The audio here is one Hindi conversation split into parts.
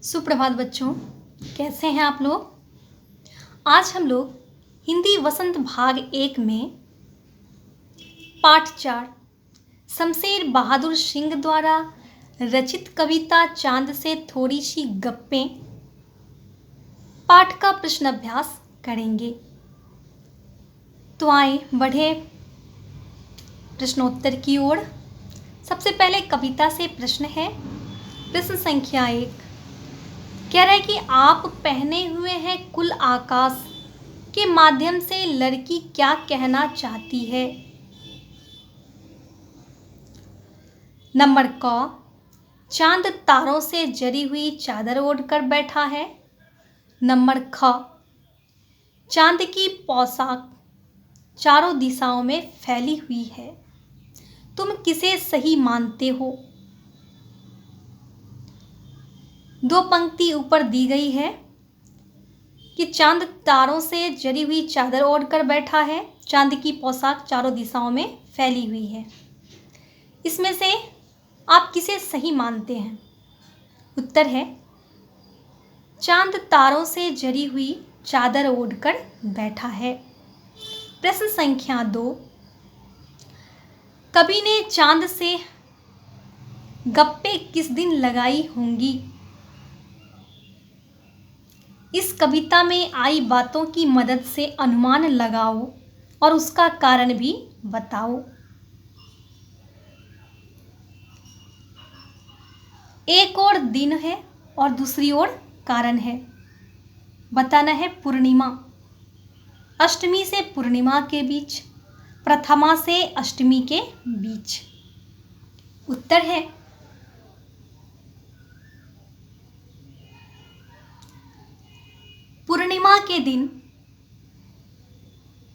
सुप्रभात बच्चों, कैसे हैं आप लोग। आज हम लोग हिंदी वसंत भाग 1 में पाठ 4 शमशेर बहादुर सिंह द्वारा रचित कविता चांद से थोड़ी सी गप्पें पाठ का प्रश्न अभ्यास करेंगे। तो आए बढ़े प्रश्नोत्तर की ओर। सबसे पहले कविता से प्रश्न है। प्रश्न संख्या 1 कह रहा है कि आप पहने हुए हैं कुल आकाश के माध्यम से लड़की क्या कहना चाहती है। नंबर क चांद तारों से जरी हुई चादर ओढ़कर बैठा है। नंबर ख चांद की पोशाक चारों दिशाओं में फैली हुई है। तुम किसे सही मानते हो। दो पंक्ति ऊपर दी गई है कि चांद तारों से जरी हुई चादर ओढ़कर बैठा है। चांद की पोशाक चारों दिशाओं में फैली हुई है। इसमें से आप किसे सही मानते हैं। उत्तर है चांद तारों से जरी हुई चादर ओढ़कर बैठा है। प्रश्न संख्या 2 कवि ने चांद से गप्पे किस दिन लगाई होंगी। इस कविता में आई बातों की मदद से अनुमान लगाओ और उसका कारण भी बताओ। एक ओर दिन है और दूसरी ओर कारण है। बताना है पूर्णिमा, अष्टमी से पूर्णिमा के बीच, प्रथमा से अष्टमी के बीच। उत्तर है पूर्णिमा के दिन।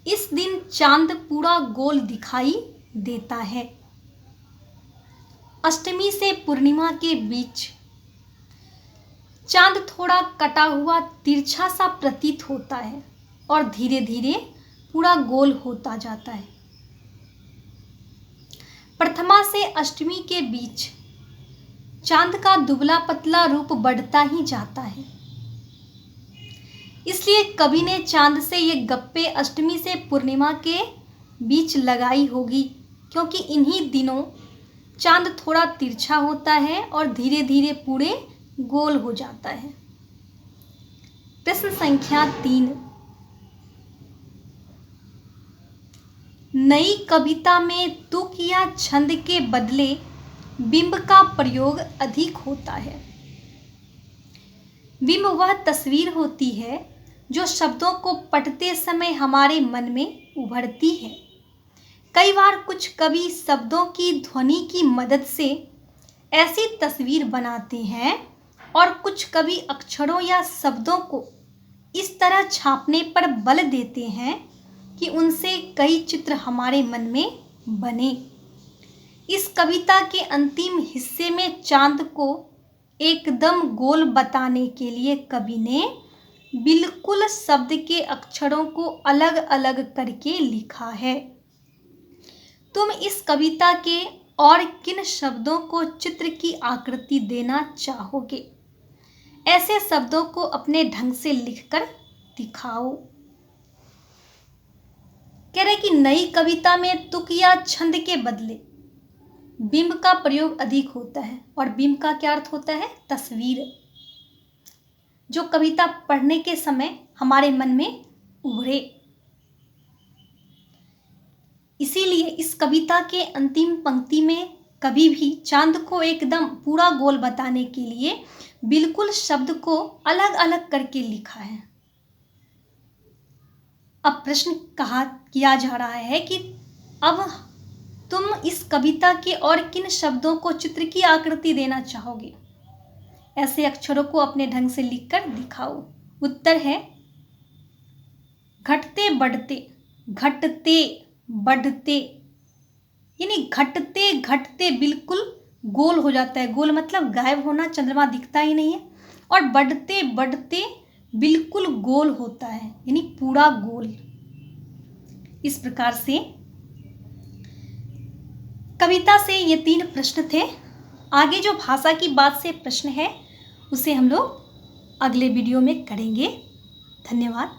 इस दिन चांद पूरा गोल दिखाई देता है। अष्टमी से पूर्णिमा के बीच चांद थोड़ा कटा हुआ तिरछा सा प्रतीत होता है और धीरे धीरे पूरा गोल होता जाता है। प्रथमा से अष्टमी के बीच चांद का दुबला पतला रूप बढ़ता ही जाता है। इसलिए कवि ने चांद से ये गप्पे अष्टमी से पूर्णिमा के बीच लगाई होगी, क्योंकि इन्हीं दिनों चांद थोड़ा तिरछा होता है और धीरे धीरे पूरे गोल हो जाता है। प्रश्न संख्या 3 नई कविता में तुक या छंद के बदले बिंब का प्रयोग अधिक होता है। बिंब वह तस्वीर होती है जो शब्दों को पढ़ते समय हमारे मन में उभरती है। कई बार कुछ कवि शब्दों की ध्वनि की मदद से ऐसी तस्वीर बनाते हैं और कुछ कवि अक्षरों या शब्दों को इस तरह छापने पर बल देते हैं कि उनसे कई चित्र हमारे मन में बने। इस कविता के अंतिम हिस्से में चांद को एकदम गोल बताने के लिए कवि ने बिल्कुल शब्द के अक्षरों को अलग अलग करके लिखा है। तुम इस कविता के और किन शब्दों को चित्र की आकृति देना चाहोगे। ऐसे शब्दों को अपने ढंग से लिखकर दिखाओ। कह रहे कि नई कविता में तुक या छंद के बदले बिंब का प्रयोग अधिक होता है। और बिंब का क्या अर्थ होता है। तस्वीर जो कविता पढ़ने के समय हमारे मन में उभरे। इसीलिए इस कविता के अंतिम पंक्ति में कभी भी चांद को एकदम पूरा गोल बताने के लिए बिल्कुल शब्द को अलग अलग करके लिखा है। अब प्रश्न किया जा रहा है कि अब तुम इस कविता के और किन शब्दों को चित्र की आकृति देना चाहोगे। ऐसे अक्षरों को अपने ढंग से लिखकर दिखाओ। उत्तर है घटते बढ़ते, घटते बढ़ते, यानी घटते घटते बिल्कुल गोल हो जाता है। गोल मतलब गायब होना, चंद्रमा दिखता ही नहीं है। और बढ़ते बढ़ते बिल्कुल गोल होता है, यानी पूरा गोल। इस प्रकार से कविता से ये 3 प्रश्न थे। आगे जो भाषा की बात से प्रश्न है उसे हम लोग अगले वीडियो में करेंगे। धन्यवाद।